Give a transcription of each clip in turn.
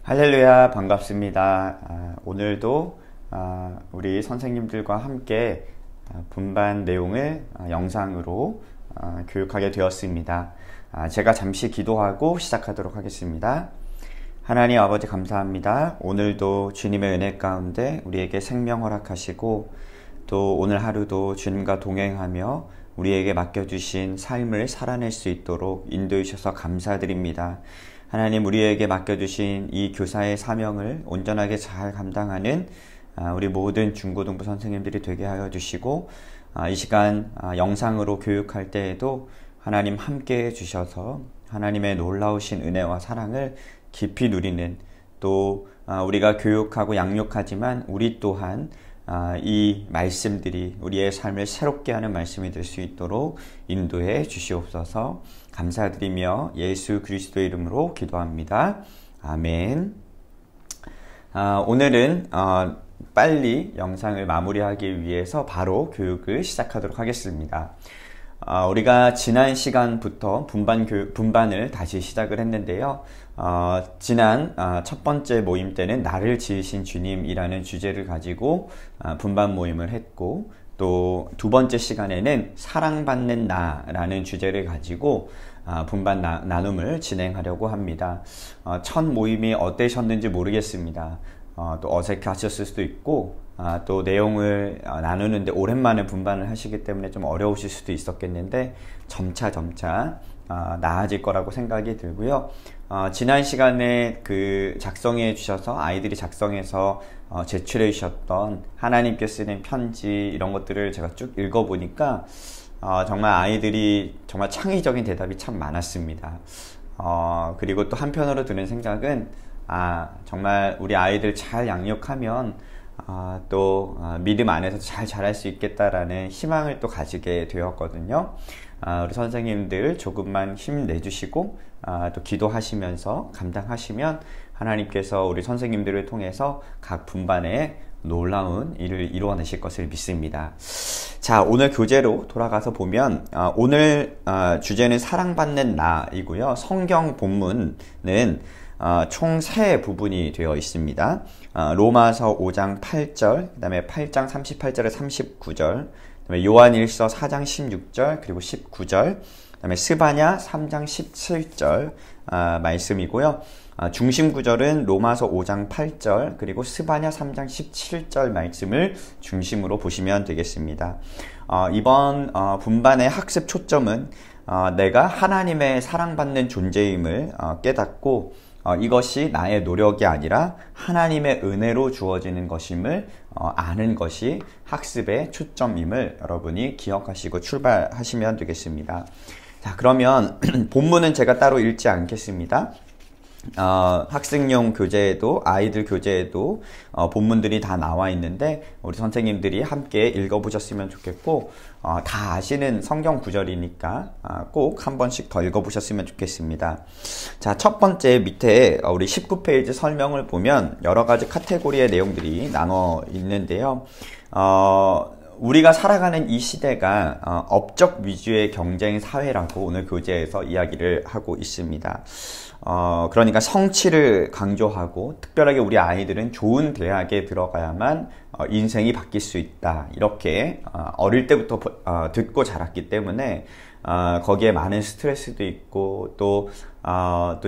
할렐루야, 반갑습니다. 오늘도 우리 선생님들과 함께 분반 내용을 영상으로 교육하게 되었습니다. 제가 잠시 기도하고 시작하도록 하겠습니다. 하나님 아버지 감사합니다. 오늘도 주님의 은혜 가운데 우리에게 생명 허락하시고 또 오늘 하루도 주님과 동행하며 우리에게 맡겨주신 삶을 살아낼 수 있도록 인도해 주셔서 감사드립니다. 하나님, 우리에게 맡겨주신 이 교사의 사명을 온전하게 잘 감당하는 우리 모든 중고등부 선생님들이 되게 하여 주시고, 이 시간 영상으로 교육할 때에도 하나님 함께 해주셔서 하나님의 놀라우신 은혜와 사랑을 깊이 누리는, 또 우리가 교육하고 양육하지만 우리 또한 이 말씀들이 우리의 삶을 새롭게 하는 말씀이 될 수 있도록 인도해 주시옵소서. 감사드리며 예수 그리스도의 이름으로 기도합니다. 아멘. 오늘은 빨리 영상을 마무리하기 위해서 바로 교육을 시작하도록 하겠습니다. 우리가 지난 시간부터 분반을 다시 시작을 했는데요. 지난 첫 번째 모임 때는 나를 지으신 주님이라는 주제를 가지고 분반 모임을 했고, 또 두 번째 시간에는 사랑받는 나라는 주제를 가지고 분반 나눔을 진행하려고 합니다. 첫 모임이 어떠셨는지 모르겠습니다. 또 어색하셨을 수도 있고, 또 내용을 나누는데 오랜만에 분반을 하시기 때문에 좀 어려우실 수도 있었겠는데 점차 나아질 거라고 생각이 들고요. 지난 시간에 작성해 주셔서 아이들이 작성해서 제출해 주셨던 하나님께 쓰는 편지, 이런 것들을 제가 쭉 읽어보니까 정말 아이들이 정말 창의적인 대답이 참 많았습니다. 그리고 또 한편으로 드는 생각은 정말 우리 아이들 잘 양육하면 또 믿음 안에서 잘 자랄 수 있겠다라는 희망을 또 가지게 되었거든요. 우리 선생님들 조금만 힘내주시고 또 기도하시면서 감당하시면 하나님께서 우리 선생님들을 통해서 각 분반에 놀라운 일을 이루어내실 것을 믿습니다. 자, 오늘 교재로 돌아가서 보면 오늘 주제는 사랑받는 나이고요. 성경 본문은 총 3부분이 되어 있습니다. 로마서 5장 8절, 그 다음에 8장 38절에 39절, 그 다음에 요한일서 4장 16절, 그리고 19절, 그 다음에 스바냐 3장 17절 말씀이고요. 중심 구절은 로마서 5장 8절, 그리고 스바냐 3장 17절 말씀을 중심으로 보시면 되겠습니다. 이번 분반의 학습 초점은 내가 하나님의 사랑받는 존재임을 깨닫고 이것이 나의 노력이 아니라 하나님의 은혜로 주어지는 것임을 아는 것이 학습의 초점임을 여러분이 기억하시고 출발하시면 되겠습니다. 자, 그러면 본문은 제가 따로 읽지 않겠습니다. 학생용 교재에도 아이들 교재에도 본문들이 다 나와 있는데 우리 선생님들이 함께 읽어보셨으면 좋겠고, 다 아시는 성경 구절이니까 꼭 한 번씩 더 읽어보셨으면 좋겠습니다. 자, 첫 번째 밑에 우리 19페이지 설명을 보면 여러 가지 카테고리의 내용들이 나눠 있는데요. 우리가 살아가는 이 시대가 업적 위주의 경쟁 사회라고 오늘 교재에서 이야기를 하고 있습니다. 그러니까 성취를 강조하고, 특별하게 우리 아이들은 좋은 대학에 들어가야만 인생이 바뀔 수 있다, 이렇게 어릴 때부터 듣고 자랐기 때문에 거기에 많은 스트레스도 있고, 또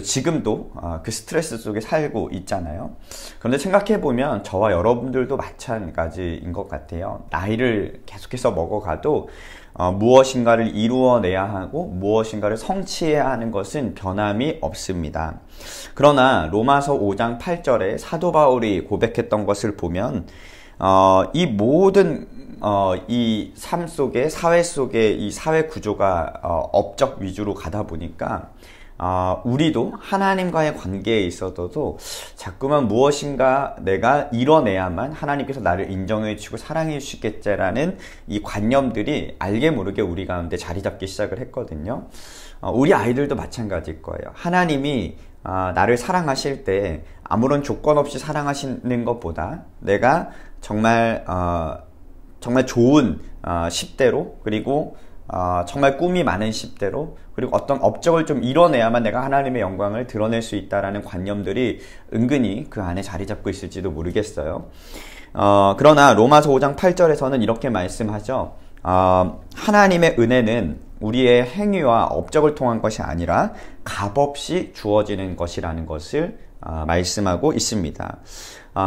지금도 그 스트레스 속에 살고 있잖아요. 그런데 생각해보면 저와 여러분들도 마찬가지인 것 같아요. 나이를 계속해서 먹어가도 무엇인가를 이루어내야 하고 무엇인가를 성취해야 하는 것은 변함이 없습니다. 그러나 로마서 5장 8절에 사도 바울이 고백했던 것을 보면 이 모든 이 삶 속에, 사회 속에 이 사회 구조가 업적 위주로 가다 보니까 우리도 하나님과의 관계에 있어서도 자꾸만 무엇인가 내가 이뤄내야만 하나님께서 나를 인정해 주시고 사랑해 주시겠지라는 이 관념들이 알게 모르게 우리 가운데 자리 잡기 시작을 했거든요. 우리 아이들도 마찬가지일 거예요. 하나님이 나를 사랑하실 때 아무런 조건 없이 사랑하시는 것보다 내가 정말 좋은 10대로, 그리고 정말 꿈이 많은 10대로, 그리고 어떤 업적을 좀 이뤄내야만 내가 하나님의 영광을 드러낼 수 있다라는 관념들이 은근히 그 안에 자리 잡고 있을지도 모르겠어요. 그러나 로마서 5장 8절에서는 이렇게 말씀하죠. 하나님의 은혜는 우리의 행위와 업적을 통한 것이 아니라 값없이 주어지는 것이라는 것을 말씀하고 있습니다.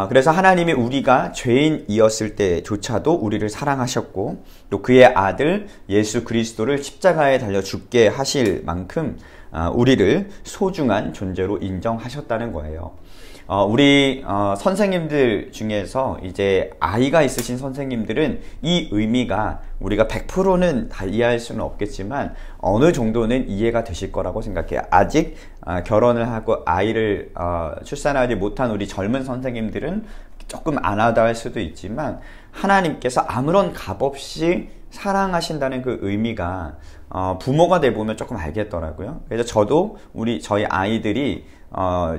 그래서 하나님이 우리가 죄인이었을 때조차도 우리를 사랑하셨고, 또 그의 아들 예수 그리스도를 십자가에 달려 죽게 하실 만큼 우리를 소중한 존재로 인정하셨다는 거예요. 우리 선생님들 중에서 이제 아이가 있으신 선생님들은 이 의미가 우리가 100%는 다 이해할 수는 없겠지만 어느 정도는 이해가 되실 거라고 생각해요. 아직 결혼을 하고 아이를 출산하지 못한 우리 젊은 선생님들은 조금 안 와닿을 수도 있지만, 하나님께서 아무런 값 없이 사랑하신다는 그 의미가 부모가 돼 보면 조금 알겠더라고요. 그래서 저도 저희 아이들이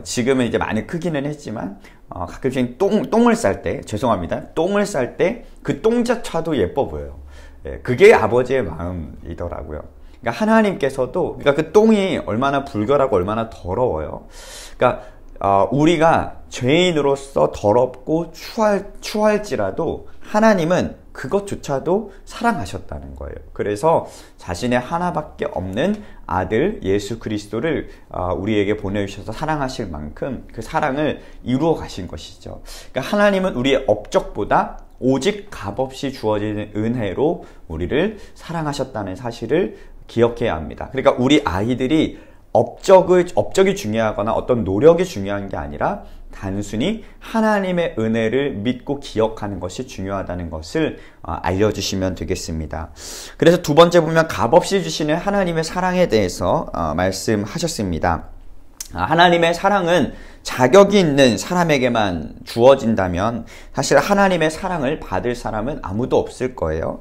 지금은 이제 많이 크기는 했지만 가끔씩 똥을 쌀 때, 죄송합니다, 똥을 쌀 때 그 똥자차도 예뻐 보여요. 그게 아버지의 마음이더라고요. 그러니까 하나님께서도, 그러니까 그 똥이 얼마나 불결하고 얼마나 더러워요. 그러니까 우리가 죄인으로서 더럽고 추할지라도 하나님은 그것조차도 사랑하셨다는 거예요. 그래서 자신의 하나밖에 없는 아들 예수 그리스도를 우리에게 보내주셔서 사랑하실 만큼 그 사랑을 이루어 가신 것이죠. 그러니까 하나님은 우리의 업적보다 오직 값없이 주어지는 은혜로 우리를 사랑하셨다는 사실을 기억해야 합니다. 그러니까 우리 아이들이 업적이 중요하거나 어떤 노력이 중요한 게 아니라 단순히 하나님의 은혜를 믿고 기억하는 것이 중요하다는 것을 알려주시면 되겠습니다. 그래서 두 번째 보면 값없이 주시는 하나님의 사랑에 대해서 말씀하셨습니다. 하나님의 사랑은 자격이 있는 사람에게만 주어진다면 사실 하나님의 사랑을 받을 사람은 아무도 없을 거예요.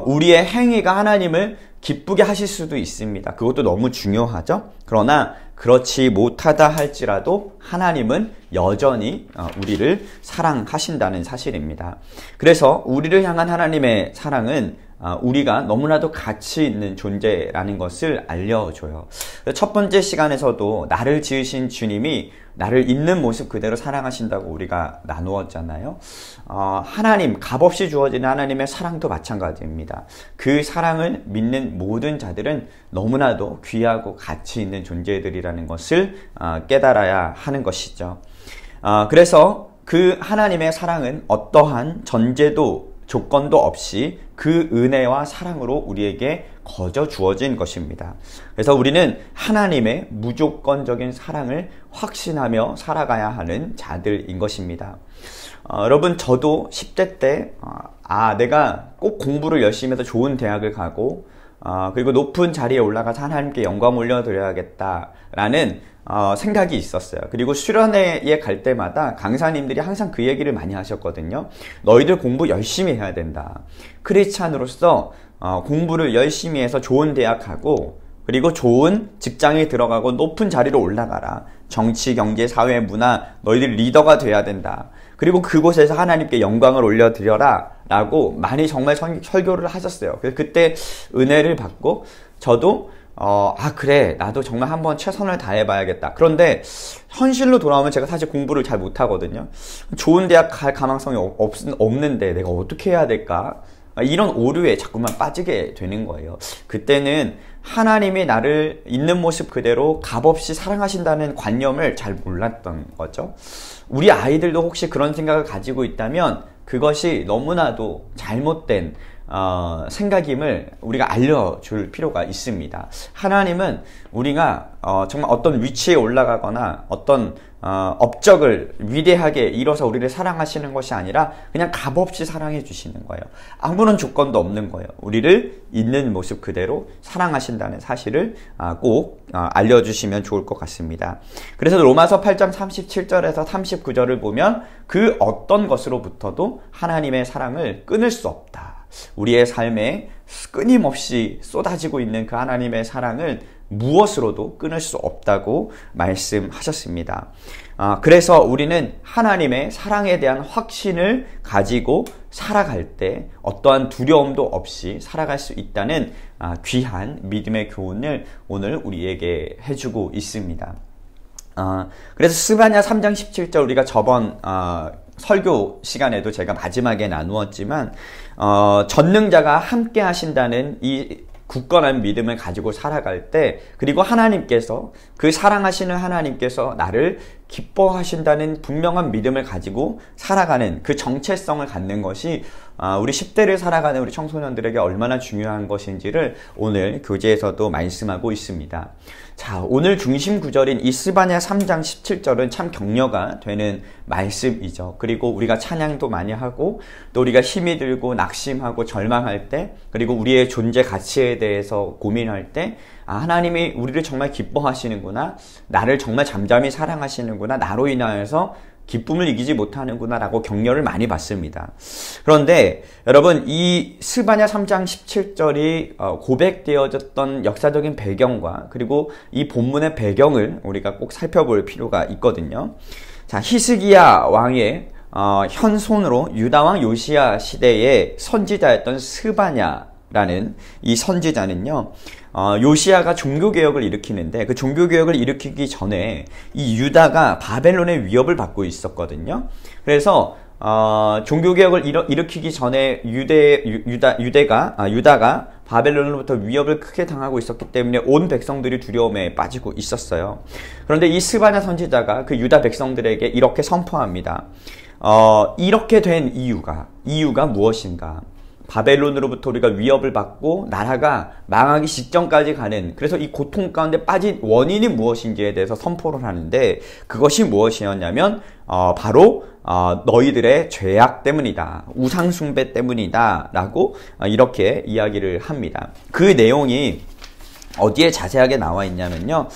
우리의 행위가 하나님을 기쁘게 하실 수도 있습니다. 그것도 너무 중요하죠. 그러나 그렇지 못하다 할지라도 하나님은 여전히 우리를 사랑하신다는 사실입니다. 그래서 우리를 향한 하나님의 사랑은 우리가 너무나도 가치 있는 존재라는 것을 알려줘요. 첫 번째 시간에서도 나를 지으신 주님이 나를 있는 모습 그대로 사랑하신다고 우리가 나누었잖아요. 하나님, 값없이 주어지는 하나님의 사랑도 마찬가지입니다. 그 사랑을 믿는 모든 자들은 너무나도 귀하고 가치 있는 존재들이라는 것을 깨달아야 하는 것이죠. 그래서 그 하나님의 사랑은 어떠한 전제도 조건도 없이 그 은혜와 사랑으로 우리에게 거저 주어진 것입니다. 그래서 우리는 하나님의 무조건적인 사랑을 확신하며 살아가야 하는 자들인 것입니다. 여러분, 저도 10대 때 내가 꼭 공부를 열심히 해서 좋은 대학을 가고 그리고 높은 자리에 올라가서 하나님께 영광 올려드려야겠다라는 생각이 있었어요. 그리고 수련회에 갈 때마다 강사님들이 항상 그 얘기를 많이 하셨거든요. 너희들 공부 열심히 해야 된다. 크리스찬으로서 공부를 열심히 해서 좋은 대학 가고 그리고 좋은 직장에 들어가고 높은 자리로 올라가라. 정치, 경제, 사회, 문화, 너희들 리더가 돼야 된다. 그리고 그곳에서 하나님께 영광을 올려드려라 라고 많이 정말 설교를 하셨어요. 그래서 그때 은혜를 받고 저도 그래, 나도 정말 한번 최선을 다해봐야겠다. 그런데 현실로 돌아오면 제가 사실 공부를 잘 못하거든요. 좋은 대학 갈 가망성이 없는데 내가 어떻게 해야 될까? 이런 오류에 자꾸만 빠지게 되는 거예요. 그때는 하나님이 나를 있는 모습 그대로 값없이 사랑하신다는 관념을 잘 몰랐던 거죠. 우리 아이들도 혹시 그런 생각을 가지고 있다면 그것이 너무나도 잘못된 생각임을 우리가 알려줄 필요가 있습니다. 하나님은 우리가 정말 어떤 위치에 올라가거나 어떤 업적을 위대하게 이뤄서 우리를 사랑하시는 것이 아니라 그냥 값없이 사랑해 주시는 거예요. 아무런 조건도 없는 거예요. 우리를 있는 모습 그대로 사랑하신다는 사실을 꼭 알려주시면 좋을 것 같습니다. 그래서 로마서 8장 37절에서 39절을 보면 그 어떤 것으로부터도 하나님의 사랑을 끊을 수 없다. 우리의 삶에 끊임없이 쏟아지고 있는 그 하나님의 사랑을 무엇으로도 끊을 수 없다고 말씀하셨습니다. 그래서 우리는 하나님의 사랑에 대한 확신을 가지고 살아갈 때 어떠한 두려움도 없이 살아갈 수 있다는 귀한 믿음의 교훈을 오늘 우리에게 해주고 있습니다. 그래서 스바냐 3장 17절 우리가 저번 설교 시간에도 제가 마지막에 나누었지만 전능자가 함께 하신다는 이 굳건한 믿음을 가지고 살아갈 때, 그리고 하나님께서, 그 사랑하시는 하나님께서 나를 기뻐하신다는 분명한 믿음을 가지고 살아가는 그 정체성을 갖는 것이 우리 10대를 살아가는 우리 청소년들에게 얼마나 중요한 것인지를 오늘 교재에서도 말씀하고 있습니다. 자, 오늘 중심 구절인 이 스바냐 3장 17절은 참 격려가 되는 말씀이죠. 그리고 우리가 찬양도 많이 하고, 또 우리가 힘이 들고 낙심하고 절망할 때, 그리고 우리의 존재 가치에 대해서 고민할 때, 하나님이 우리를 정말 기뻐하시는구나, 나를 정말 잠잠히 사랑하시는구나, 나로 인하여서 기쁨을 이기지 못하는구나 라고 격려를 많이 받습니다. 그런데 여러분, 이 스바냐 3장 17절이 고백되어졌던 역사적인 배경과 그리고 이 본문의 배경을 우리가 꼭 살펴볼 필요가 있거든요. 자, 히스기야 왕의 현손으로 유다왕 요시야 시대의 선지자였던 스바냐라는 이 선지자는요, 요시야가 종교개혁을 일으키는데, 그 종교개혁을 일으키기 전에 이 유다가 바벨론의 위협을 받고 있었거든요. 그래서 종교개혁을 일으키기 전에 유다가 바벨론으로부터 위협을 크게 당하고 있었기 때문에 온 백성들이 두려움에 빠지고 있었어요. 그런데 이 스바냐 선지자가 그 유다 백성들에게 이렇게 선포합니다. 이렇게 된 이유가 무엇인가? 바벨론으로부터 우리가 위협을 받고 나라가 망하기 직전까지 가는, 그래서 이 고통 가운데 빠진 원인이 무엇인지에 대해서 선포를 하는데, 그것이 무엇이었냐면 바로 너희들의 죄악 때문이다, 우상숭배 때문이다 라고 이렇게 이야기를 합니다. 그 내용이 어디에 자세하게 나와 있냐면요,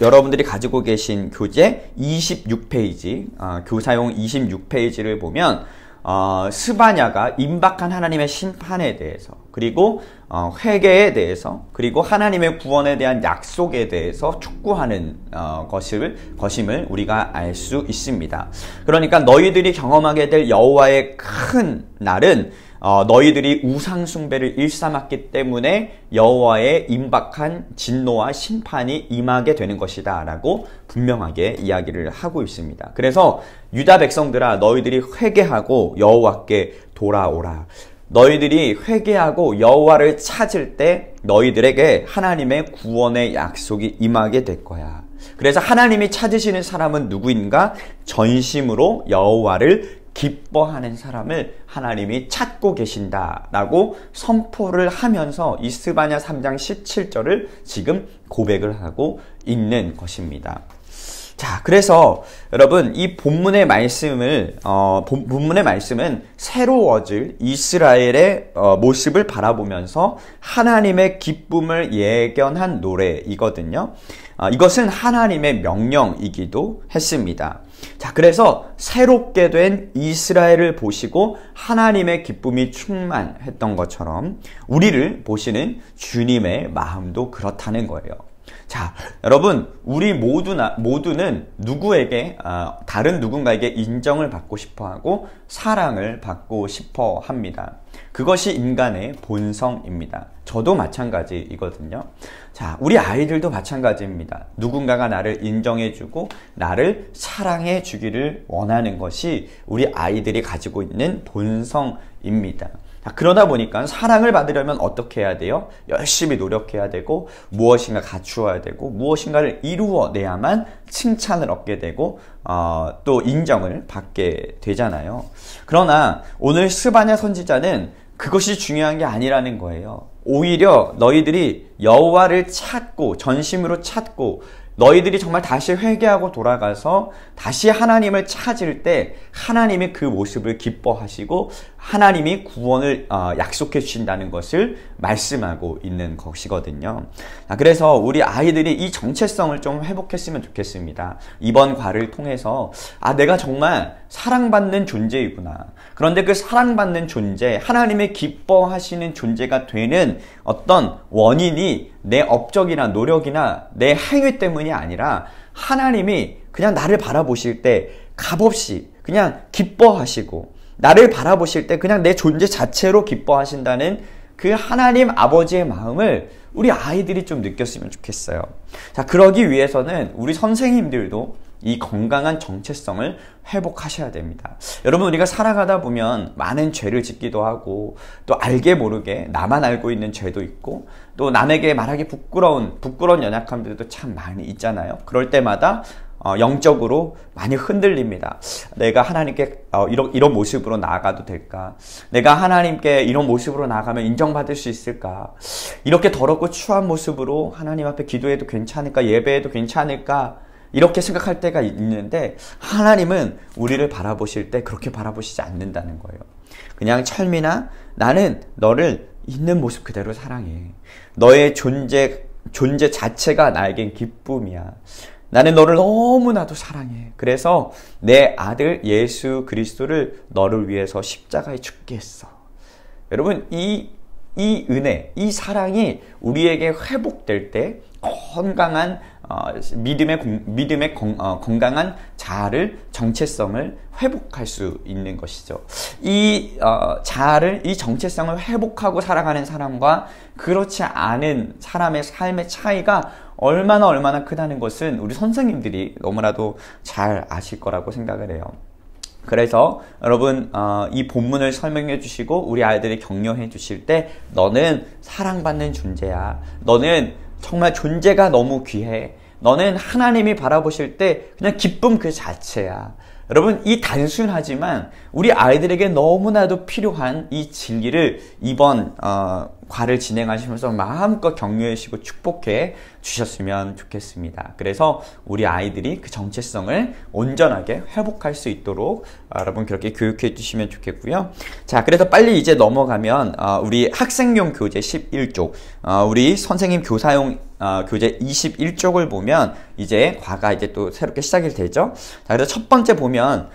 여러분들이 가지고 계신 교재 26페이지, 교사용 26페이지를 보면 스바냐가 임박한 하나님의 심판에 대해서, 그리고 회개에 대해서, 그리고 하나님의 구원에 대한 약속에 대해서 촉구하는 것임을 우리가 알 수 있습니다. 그러니까 너희들이 경험하게 될 여호와의 큰 날은 너희들이 우상 숭배를 일삼았기 때문에 여호와의 임박한 진노와 심판이 임하게 되는 것이다 라고 분명하게 이야기를 하고 있습니다. 그래서 유다 백성들아, 너희들이 회개하고 여호와께 돌아오라. 너희들이 회개하고 여호와를 찾을 때 너희들에게 하나님의 구원의 약속이 임하게 될 거야. 그래서 하나님이 찾으시는 사람은 누구인가? 전심으로 여호와를 기뻐하는 사람을 하나님이 찾고 계신다라고 선포를 하면서 이 스바냐 3장 17절을 지금 고백을 하고 있는 것입니다. 자, 그래서 여러분, 이 본문의 말씀은 새로워질 이스라엘의 모습을 바라보면서 하나님의 기쁨을 예견한 노래이거든요. 이것은 하나님의 명령이기도 했습니다. 자, 그래서 새롭게 된 이스라엘을 보시고 하나님의 기쁨이 충만했던 것처럼 우리를 보시는 주님의 마음도 그렇다는 거예요. 자, 여러분, 우리 모두는 누구에게, 다른 누군가에게 인정을 받고 싶어 하고 사랑을 받고 싶어 합니다. 그것이 인간의 본성입니다. 저도 마찬가지이거든요. 자, 우리 아이들도 마찬가지입니다. 누군가가 나를 인정해주고 나를 사랑해 주기를 원하는 것이 우리 아이들이 가지고 있는 본성입니다. 그러다 보니까 사랑을 받으려면 어떻게 해야 돼요? 열심히 노력해야 되고 무엇인가 갖추어야 되고 무엇인가를 이루어내야만 칭찬을 얻게 되고 또 인정을 받게 되잖아요. 그러나 오늘 스바냐 선지자는 그것이 중요한 게 아니라는 거예요. 오히려 너희들이 여호와를 찾고 전심으로 찾고 너희들이 정말 다시 회개하고 돌아가서 다시 하나님을 찾을 때 하나님이 그 모습을 기뻐하시고 하나님이 구원을 약속해 주신다는 것을 말씀하고 있는 것이거든요. 그래서 우리 아이들이 이 정체성을 좀 회복했으면 좋겠습니다. 이번 과를 통해서 내가 정말 사랑받는 존재이구나. 그런데 그 사랑받는 존재, 하나님의 기뻐하시는 존재가 되는 어떤 원인이 내 업적이나 노력이나 내 행위 때문이 아니라 하나님이 그냥 나를 바라보실 때 값없이 그냥 기뻐하시고, 나를 바라보실 때 그냥 내 존재 자체로 기뻐하신다는 그 하나님 아버지의 마음을 우리 아이들이 좀 느꼈으면 좋겠어요. 자, 그러기 위해서는 우리 선생님들도 이 건강한 정체성을 회복하셔야 됩니다. 여러분, 우리가 살아가다 보면 많은 죄를 짓기도 하고, 또 알게 모르게 나만 알고 있는 죄도 있고, 또 남에게 말하기 부끄러운 연약함들도 참 많이 있잖아요. 그럴 때마다 영적으로 많이 흔들립니다. 내가 하나님께 이런 모습으로 나아가도 될까? 내가 하나님께 이런 모습으로 나아가면 인정받을 수 있을까? 이렇게 더럽고 추한 모습으로 하나님 앞에 기도해도 괜찮을까? 예배해도 괜찮을까? 이렇게 생각할 때가 있는데, 하나님은 우리를 바라보실 때 그렇게 바라보시지 않는다는 거예요. 그냥 철민아, 나는 너를 있는 모습 그대로 사랑해. 너의 존재 자체가 나에겐 기쁨이야. 나는 너를 너무나도 사랑해. 그래서 내 아들 예수 그리스도를 너를 위해서 십자가에 죽게 했어. 여러분, 이 은혜, 이 사랑이 우리에게 회복될 때 건강한 믿음의 건강한 자아를, 정체성을 회복할 수 있는 것이죠. 이 정체성을 회복하고 살아가는 사람과 그렇지 않은 사람의 삶의 차이가 얼마나 크다는 것은 우리 선생님들이 너무나도 잘 아실 거라고 생각을 해요. 그래서 여러분, 이 본문을 설명해 주시고 우리 아이들이 격려해 주실 때, 너는 사랑받는 존재야. 너는 정말 존재가 너무 귀해. 너는 하나님이 바라보실 때 그냥 기쁨 그 자체야. 여러분, 이 단순하지만 우리 아이들에게 너무나도 필요한 이 진리를 이번 과를 진행하시면서 마음껏 격려해 주시고 축복해 주셨으면 좋겠습니다. 그래서 우리 아이들이 그 정체성을 온전하게 회복할 수 있도록 여러분 그렇게 교육해 주시면 좋겠고요. 자, 그래서 빨리 이제 넘어가면 우리 학생용 교재 11쪽, 우리 선생님 교사용 교재 21쪽을 보면 이제 과가 이제 또 새롭게 시작이 되죠. 자, 그래서 첫 번째 보면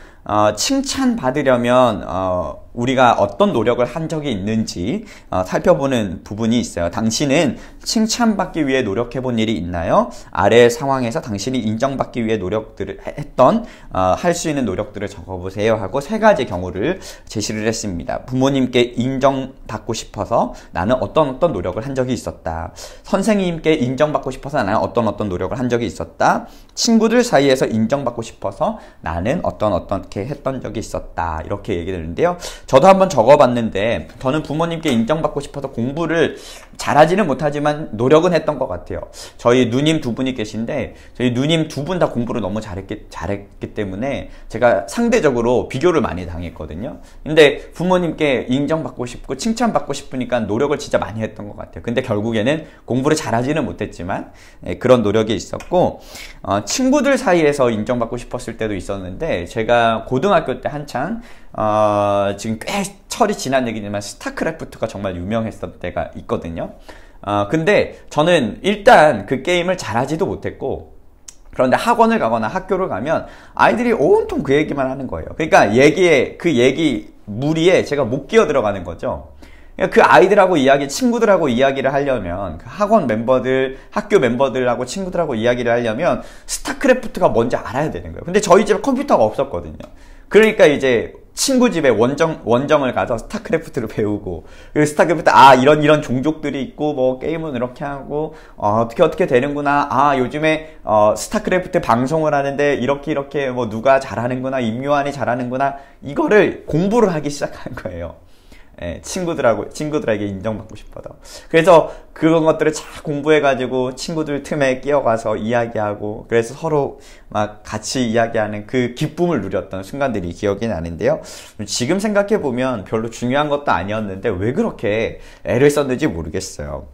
칭찬받으려면 우리가 어떤 노력을 한 적이 있는지 살펴보는 부분이 있어요. 당신은 칭찬받기 위해 노력해본 일이 있나요? 아래 상황에서 당신이 인정받기 위해 노력들을 했던 할 수 있는 노력들을 적어보세요 하고 세 가지 경우를 제시를 했습니다. 부모님께 인정받고 싶어서 나는 어떤 노력을 한 적이 있었다. 선생님께 인정받고 싶어서 나는 어떤 노력을 한 적이 있었다. 친구들 사이에서 인정받고 싶어서 나는 어떻게 했던 적이 있었다. 이렇게 얘기되는데요. 저도 한번 적어봤는데, 저는 부모님께 인정받고 싶어서 공부를 잘하지는 못하지만 노력은 했던 것 같아요. 저희 누님 두 분이 계신데, 저희 누님 두 분 다 공부를 너무 잘했기 때문에 제가 상대적으로 비교를 많이 당했거든요. 근데 부모님께 인정받고 싶고 칭찬받고 싶으니까 노력을 진짜 많이 했던 것 같아요. 근데 결국에는 공부를 잘하지는 못했지만 그런 노력이 있었고, 친구들 사이에서 인정받고 싶었을 때도 있었는데, 제가 고등학교 때 한창 지금 꽤 철이 지난 얘기지만 스타크래프트가 정말 유명했던 때가 있거든요. 근데 저는 일단 그 게임을 잘하지도 못했고, 그런데 학원을 가거나 학교를 가면 아이들이 온통 그 얘기만 하는 거예요. 그러니까 그 얘기 무리에 제가 못 끼어 들어가는 거죠. 그 아이들하고 친구들하고 이야기를 하려면, 그 학원 멤버들, 학교 멤버들하고 친구들하고 이야기를 하려면 스타크래프트가 뭔지 알아야 되는 거예요. 근데 저희 집에 컴퓨터가 없었거든요. 그러니까 이제 친구 집에 원정을 가서 스타크래프트를 배우고, 그 스타크래프트, 이런 종족들이 있고, 뭐, 게임은 이렇게 하고, 어떻게 되는구나. 요즘에, 스타크래프트 방송을 하는데, 이렇게, 뭐, 누가 잘하는구나, 임요한이 잘하는구나. 이거를 공부를 하기 시작한 거예요. 친구들에게 인정받고 싶어서. 그래서 그런 것들을 잘 공부해가지고 친구들 틈에 끼어가서 이야기하고, 그래서 서로 막 같이 이야기하는 그 기쁨을 누렸던 순간들이 기억이 나는데요. 지금 생각해보면 별로 중요한 것도 아니었는데 왜 그렇게 애를 썼는지 모르겠어요.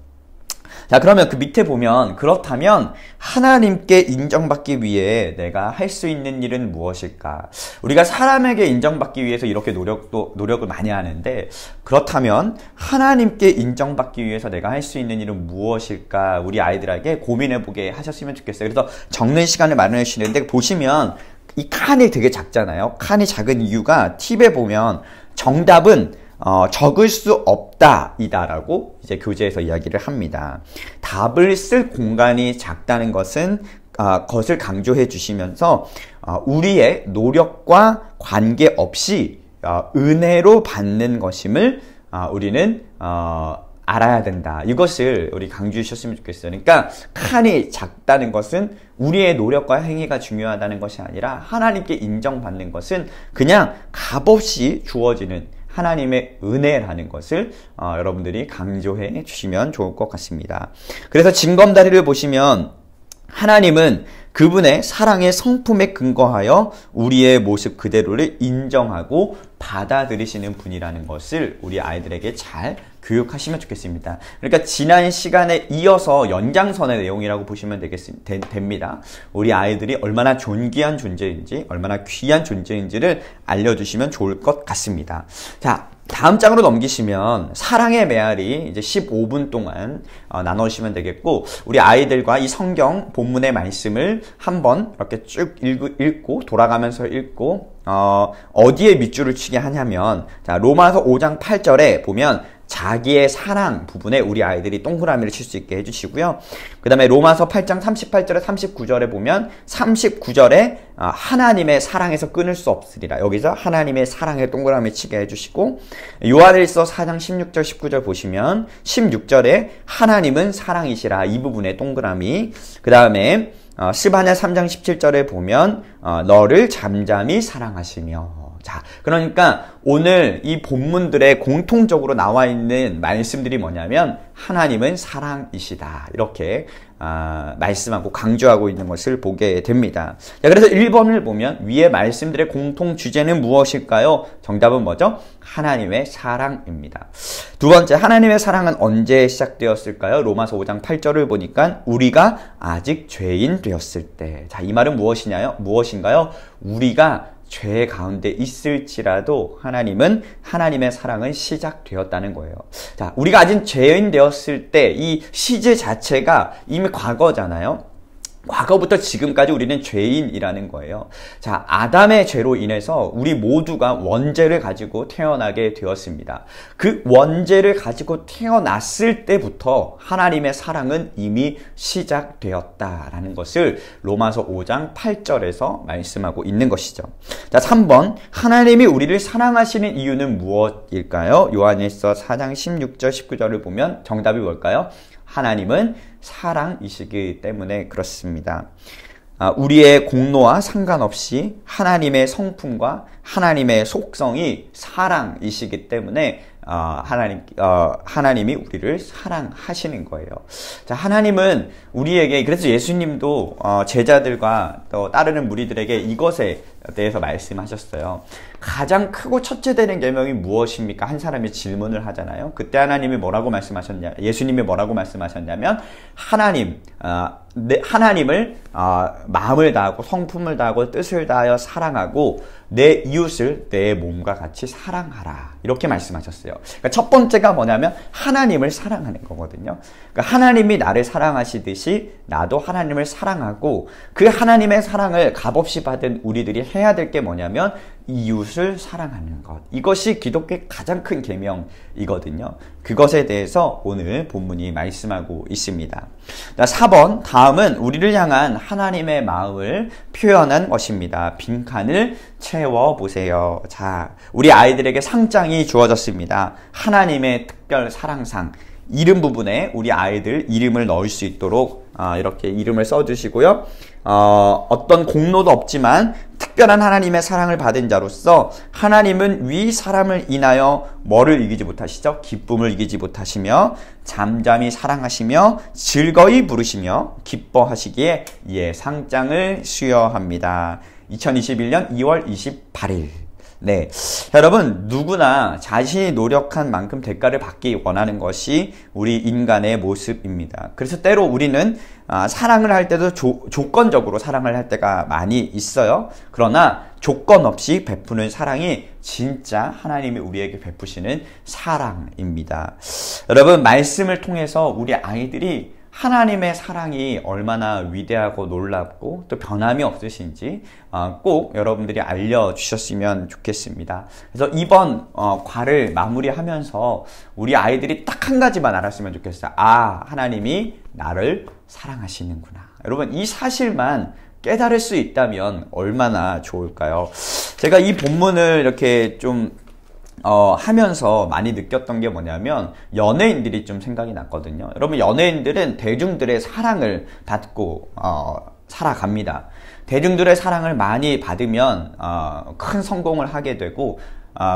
자, 그러면 그 밑에 보면 그렇다면 하나님께 인정받기 위해 내가 할 수 있는 일은 무엇일까? 우리가 사람에게 인정받기 위해서 이렇게 노력을 많이 하는데 그렇다면 하나님께 인정받기 위해서 내가 할 수 있는 일은 무엇일까? 우리 아이들에게 고민해보게 하셨으면 좋겠어요. 그래서 적는 시간을 마련해 주시는데 보시면 이 칸이 되게 작잖아요. 칸이 작은 이유가 팁에 보면 정답은 적을 수 없다 이다라고 이제 교재에서 이야기를 합니다. 답을 쓸 공간이 작다는 것은 것을 강조해 주시면서 우리의 노력과 관계없이 은혜로 받는 것임을 우리는 알아야 된다. 이것을 우리 강조해 주셨으면 좋겠어요. 그러니까 칸이 작다는 것은 우리의 노력과 행위가 중요하다는 것이 아니라 하나님께 인정받는 것은 그냥 값없이 주어지는 하나님의 은혜라는 것을 여러분들이 강조해 주시면 좋을 것 같습니다. 그래서 징검다리를 보시면 하나님은 그분의 사랑의 성품에 근거하여 우리의 모습 그대로를 인정하고 받아들이시는 분이라는 것을 우리 아이들에게 잘 교육하시면 좋겠습니다. 그러니까 지난 시간에 이어서 연장선의 내용이라고 보시면 됩니다. 우리 아이들이 얼마나 존귀한 존재인지, 얼마나 귀한 존재인지를 알려주시면 좋을 것 같습니다. 자, 다음 장으로 넘기시면 사랑의 메아리 이제 15분 동안 나누시면 되겠고, 우리 아이들과 이 성경 본문의 말씀을 한번 이렇게 쭉 읽고 돌아가면서 읽고 어디에 밑줄을 치게 하냐면, 자, 로마서 5장 8절에 보면 자기의 사랑 부분에 우리 아이들이 동그라미를 칠 수 있게 해주시고요. 그 다음에 로마서 8장 38절에 39절에 보면 39절에 하나님의 사랑에서 끊을 수 없으리라. 여기서 하나님의 사랑에 동그라미 치게 해주시고, 요한일서 4장 16절 19절 보시면 16절에 하나님은 사랑이시라. 이 부분에 동그라미. 그 다음에 스바냐 3장 17절에 보면 너를 잠잠히 사랑하시며. 자, 그러니까 오늘 이 본문들에 공통적으로 나와 있는 말씀들이 뭐냐면 하나님은 사랑이시다. 이렇게 말씀하고 강조하고 있는 것을 보게 됩니다. 자, 그래서 1번을 보면 위의 말씀들의 공통 주제는 무엇일까요? 정답은 뭐죠? 하나님의 사랑입니다. 두 번째, 하나님의 사랑은 언제 시작되었을까요? 로마서 5장 8절을 보니까 우리가 아직 죄인 되었을 때. 자, 이 말은 무엇인가요? 우리가 죄 가운데 있을지라도 하나님은 하나님의 사랑은 시작되었다는 거예요. 자, 우리가 아직 죄인 되었을 때 이 시제 자체가 이미 과거잖아요. 과거부터 지금까지 우리는 죄인이라는 거예요. 자, 아담의 죄로 인해서 우리 모두가 원죄를 가지고 태어나게 되었습니다. 그 원죄를 가지고 태어났을 때부터 하나님의 사랑은 이미 시작되었다라는 것을 로마서 5장 8절에서 말씀하고 있는 것이죠. 자, 3번, 하나님이 우리를 사랑하시는 이유는 무엇일까요? 요한일서 4장 16절 19절을 보면 정답이 뭘까요? 하나님은 사랑이시기 때문에 그렇습니다. 우리의 공로와 상관없이 하나님의 성품과 하나님의 속성이 사랑이시기 때문에 하나님이 우리를 사랑하시는 거예요. 자, 하나님은 우리에게, 그래서 예수님도 제자들과 또 따르는 무리들에게 이것에 대해서 말씀하셨어요. 가장 크고 첫째 되는 계명이 무엇입니까? 한 사람이 질문을 하잖아요. 그때 예수님이 뭐라고 말씀하셨냐면 하나님을 마음을 다하고 성품을 다하고 뜻을 다하여 사랑하고 내 이웃을 내 몸과 같이 사랑하라. 이렇게 말씀하셨어요. 그러니까 첫 번째가 뭐냐면 하나님을 사랑하는 거거든요. 그러니까 하나님이 나를 사랑하시듯이 나도 하나님을 사랑하고 그 하나님의 사랑을 값없이 받은 우리들이 해야 될 게 뭐냐면 이웃을 사랑하는 것. 이것이 기독교의 가장 큰 계명이거든요. 그것에 대해서 오늘 본문이 말씀하고 있습니다. 자, 4번, 다음은 우리를 향한 하나님의 마음을 표현한 것입니다. 빈칸을 채워보세요. 자, 우리 아이들에게 상장이 주어졌습니다. 하나님의 특별 사랑상. 이름 부분에 우리 아이들 이름을 넣을 수 있도록 이렇게 이름을 써주시고요. 어떤 공로도 없지만 특별한 하나님의 사랑을 받은 자로서 하나님은 위 사람을 인하여 뭐를 이기지 못하시죠? 기쁨을 이기지 못하시며 잠잠히 사랑하시며 즐거이 부르시며 기뻐하시기에 예 상장을 수여합니다. 2021년 2월 28일. 네. 자, 여러분, 누구나 자신이 노력한 만큼 대가를 받기 원하는 것이 우리 인간의 모습입니다. 그래서 때로 우리는 사랑을 할 때도 조건적으로 사랑을 할 때가 많이 있어요. 그러나 조건 없이 베푸는 사랑이 진짜 하나님이 우리에게 베푸시는 사랑입니다. 여러분, 말씀을 통해서 우리 아이들이 하나님의 사랑이 얼마나 위대하고 놀랍고 또 변함이 없으신지 꼭 여러분들이 알려주셨으면 좋겠습니다. 그래서 이번 과를 마무리하면서 우리 아이들이 딱 한 가지만 알았으면 좋겠어요. 아, 하나님이 나를 사랑하시는구나. 여러분, 이 사실만 깨달을 수 있다면 얼마나 좋을까요? 제가 이 본문을 이렇게 좀 하면서 많이 느꼈던 게 뭐냐면 연예인들이 좀 생각이 났거든요. 여러분, 연예인들은 대중들의 사랑을 받고 살아갑니다. 대중들의 사랑을 많이 받으면 큰 성공을 하게 되고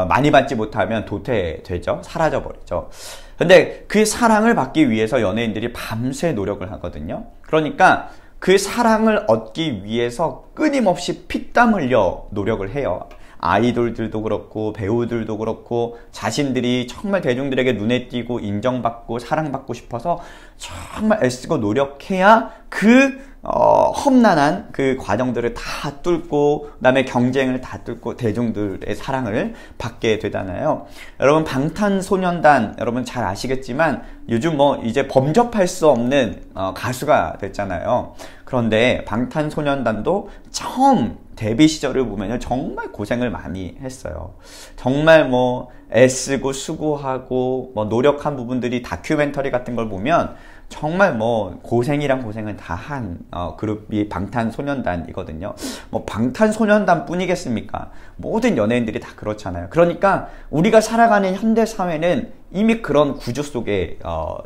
많이 받지 못하면 도태되죠. 사라져버리죠. 근데 그 사랑을 받기 위해서 연예인들이 밤새 노력을 하거든요. 그러니까 그 사랑을 얻기 위해서 끊임없이 피땀 흘려 노력을 해요. 아이돌들도 그렇고 배우들도 그렇고 자신들이 정말 대중들에게 눈에 띄고 인정받고 사랑받고 싶어서 정말 애쓰고 노력해야 그 험난한 그 과정들을 다 뚫고 그다음에 경쟁을 다 뚫고 대중들의 사랑을 받게 되잖아요. 여러분, 방탄소년단 여러분 잘 아시겠지만 요즘 뭐 이제 범접할 수 없는 가수가 됐잖아요. 그런데 방탄소년단도 처음 데뷔 시절을 보면 정말 고생을 많이 했어요. 정말 뭐 애쓰고 수고하고 뭐 노력한 부분들이 다큐멘터리 같은 걸 보면 정말 뭐 고생이란 고생은 다 한 그룹이 방탄소년단이거든요. 뭐 방탄소년단 뿐이겠습니까? 모든 연예인들이 다 그렇잖아요. 그러니까 우리가 살아가는 현대 사회는 이미 그런 구조 속에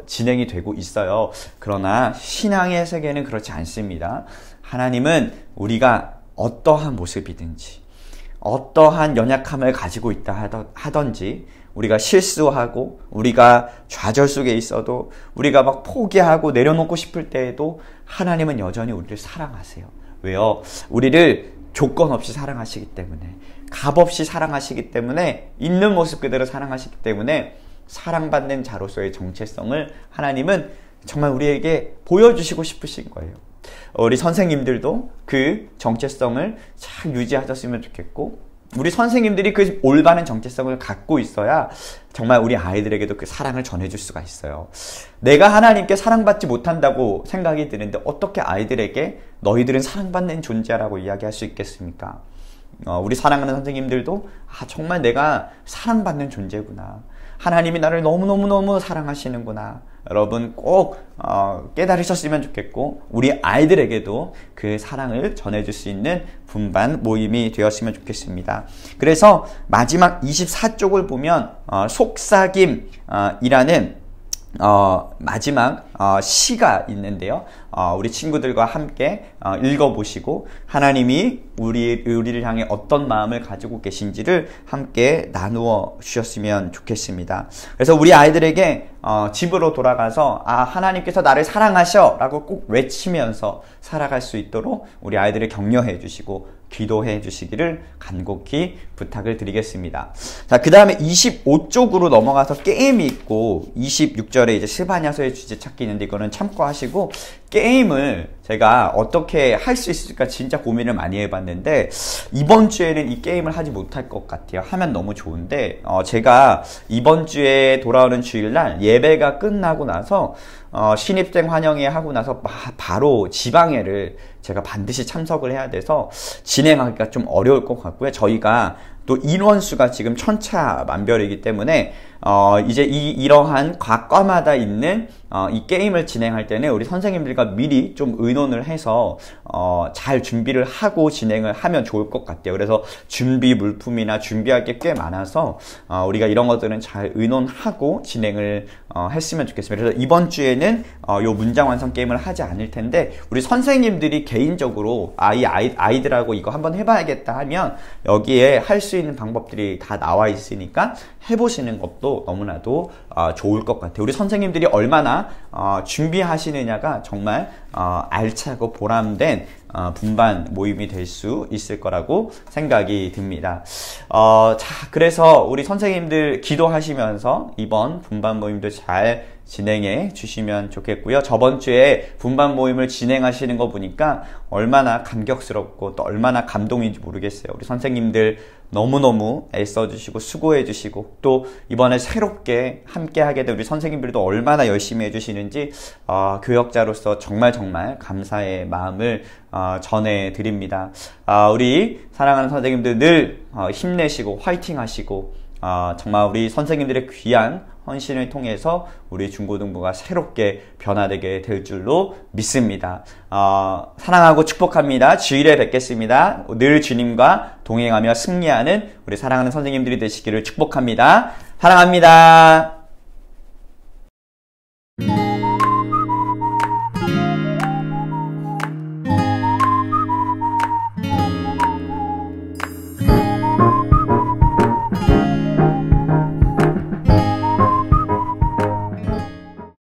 진행이 되고 있어요. 그러나 신앙의 세계는 그렇지 않습니다. 하나님은 우리가 어떠한 모습이든지 어떠한 연약함을 가지고 있다 하던지 우리가 실수하고 우리가 좌절 속에 있어도 우리가 막 포기하고 내려놓고 싶을 때에도 하나님은 여전히 우리를 사랑하세요. 왜요? 우리를 조건 없이 사랑하시기 때문에, 값 없이 사랑하시기 때문에, 있는 모습 그대로 사랑하시기 때문에 사랑받는 자로서의 정체성을 하나님은 정말 우리에게 보여주시고 싶으신 거예요. 우리 선생님들도 그 정체성을 잘 유지하셨으면 좋겠고, 우리 선생님들이 그 올바른 정체성을 갖고 있어야 정말 우리 아이들에게도 그 사랑을 전해줄 수가 있어요. 내가 하나님께 사랑받지 못한다고 생각이 드는데 어떻게 아이들에게 너희들은 사랑받는 존재라고 이야기할 수 있겠습니까? 우리 사랑하는 선생님들도 정말 내가 사랑받는 존재구나. 하나님이 나를 너무너무너무 사랑하시는구나. 여러분 꼭 깨달으셨으면 좋겠고 우리 아이들에게도 그 사랑을 전해줄 수 있는 분반 모임이 되었으면 좋겠습니다. 그래서 마지막 24쪽을 보면 속삭임이라는 마지막 시가 있는데요. 우리 친구들과 함께 읽어보시고 하나님이 우리를 향해 어떤 마음을 가지고 계신지를 함께 나누어 주셨으면 좋겠습니다. 그래서 우리 아이들에게 집으로 돌아가서 하나님께서 나를 사랑하셔 라고 꼭 외치면서 살아갈 수 있도록 우리 아이들을 격려해 주시고 기도해 주시기를 간곡히 부탁을 드리겠습니다. 자, 그 다음에 25쪽으로 넘어가서 게임이 있고 26절에 이제 스바냐서의 주제 찾기 있는데 이거는 참고하시고, 게임을 제가 어떻게 할 수 있을까 진짜 고민을 많이 해봤는데 이번 주에는 이 게임을 하지 못할 것 같아요. 하면 너무 좋은데 제가 이번 주에 돌아오는 주일날 예배가 끝나고 나서 신입생 환영회 하고 나서 바로 지방회를 제가 반드시 참석을 해야 돼서 진행하기가 좀 어려울 것 같고요. 저희가 또 인원수가 지금 천차만별이기 때문에 이제 이러한 각 과마다 있는 이 게임을 진행할 때는 우리 선생님들과 미리 좀 의논을 해서 잘 준비를 하고 진행을 하면 좋을 것 같아요. 그래서 준비 물품이나 준비할 게 꽤 많아서 우리가 이런 것들은 잘 의논하고 진행을 했으면 좋겠습니다. 그래서 이번 주에는 요 문장 완성 게임을 하지 않을 텐데 우리 선생님들이 개인적으로 이 아이들하고 이거 한번 해봐야겠다 하면 여기에 할 수 있는 방법들이 다 나와 있으니까 해보시는 것도 너무나도 좋을 것 같아요. 우리 선생님들이 얼마나 준비하시느냐가 정말 알차고 보람된 분반 모임이 될 수 있을 거라고 생각이 듭니다. 자, 그래서 우리 선생님들 기도하시면서 이번 분반 모임도 잘 진행해 주시면 좋겠고요. 저번 주에 분반 모임을 진행하시는 거 보니까 얼마나 감격스럽고 또 얼마나 감동인지 모르겠어요. 우리 선생님들 너무너무 애써주시고 수고해주시고 또 이번에 새롭게 함께 하게 된 우리 선생님들도 얼마나 열심히 해주시는지 교역자로서 정말 감사의 마음을 전해드립니다. 우리 사랑하는 선생님들 늘 힘내시고 화이팅 하시고 정말 우리 선생님들의 귀한 헌신을 통해서 우리 중고등부가 새롭게 변화되게 될 줄로 믿습니다. 사랑하고 축복합니다. 주일에 뵙겠습니다. 늘 주님과 동행하며 승리하는 우리 사랑하는 선생님들이 되시기를 축복합니다. 사랑합니다.